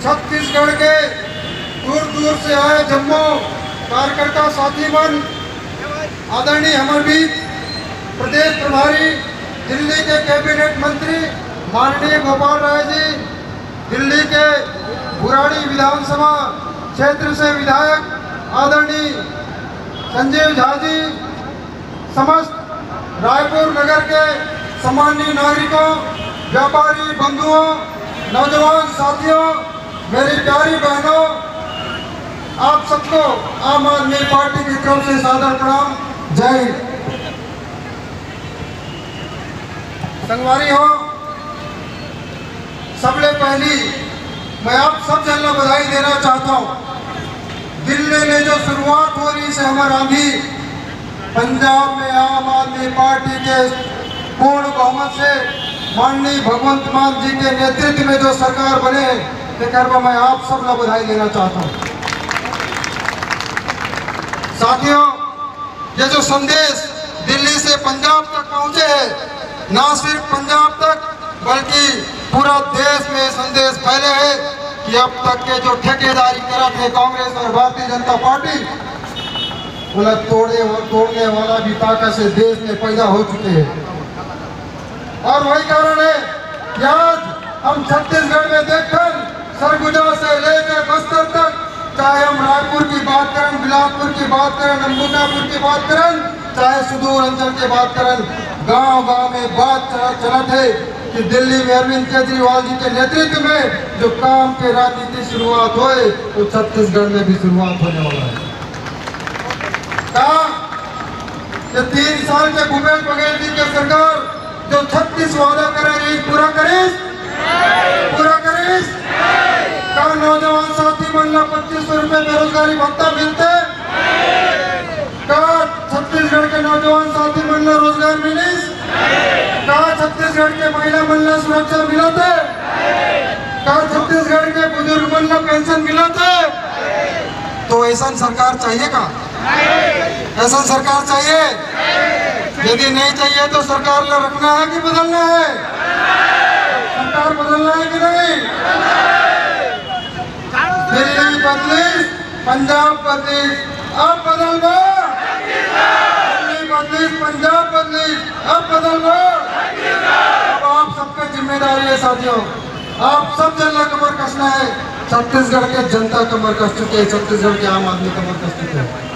छत्तीसगढ़ के दूर दूर से आए जम्मू कार्यकर्ता साथीगण, आदरणीय हमारे बीच प्रदेश प्रभारी दिल्ली के कैबिनेट मंत्री माननीय गोपाल राय जी, दिल्ली के बुराड़ी विधानसभा क्षेत्र से विधायक आदरणीय संजीव झा जी, समस्त रायपुर नगर के सामान्य नागरिकों, व्यापारी बंधुओं, नौजवान साथियों, मेरी प्यारी बहनों, आप सबको आम आदमी पार्टी की तरफ से सादर प्रणाम। जय हिंद। संगवारी हो, सबसे पहली मैं आप सब जन बधाई देना चाहता हूं। दिल्ली में जो शुरुआत हो रही से हमारा भी पंजाब में आम आदमी पार्टी के पूर्ण बहुमत से माननीय भगवंत मान जी के नेतृत्व में जो सरकार बने, मैं आप सब को बधाई देना चाहता हूं। साथियों, ये जो संदेश दिल्ली से पंजाब तक पहुंचे है, ना सिर्फ पंजाब तक बल्कि पूरा देश में संदेश फैले है कि अब तक के जो ठेकेदारी करा थे कांग्रेस और भारतीय जनता पार्टी, उन्हें तोड़ने वाला भी ताकत से देश में पैदा हो चुके हैं। और वही कारण है कि आज हम छत्तीसगढ़ में देखकर सरगुजा से लेकर बस्तर तक, चाहे हम रायपुर की बात करें, बिलासपुर की बात करें, अंबिकापुर की बात करें, चाहे सुदूर अंचल की बात करें, गांव गांव में बात चला थे कि दिल्ली में अरविंद केजरीवाल जी के नेतृत्व में जो काम के राजनीति शुरुआत हुए, तो छत्तीसगढ़ में भी शुरुआत होने वाला है। कहा कि 3 साल के भूपेश बघेल जी की सरकार जो 36 वादा करे, पूरा करें, पूरा करें। का नौजवान साथी मन 2500 रुपए बेरोजगारी भत्ता मिलते, का छत्तीसगढ़ के नौजवान साथी मन रोजगार मिले, का छत्तीसगढ़ के महिला मन सुरक्षा मिलते, का छत्तीसगढ़ के बुजुर्ग मन पेंशन मिलते। तो ऐसा सरकार चाहिए का? ऐसा सरकार चाहिए? यदि नहीं चाहिए तो सरकार को रखना है कि बदलना है? सरकार बदलना है कि नहीं? दिल्ली बदली, पंजाब बदली, अब बदल दो। दिल्ली बदली, पंजाब बदली, अब बदल दो। अब आप सबकी जिम्मेदारी है साथियों, आप सब जन कमर कसना है। छत्तीसगढ़ के जनता कमर कस चुके हैं, छत्तीसगढ़ के आम आदमी कमर कस चुके हैं।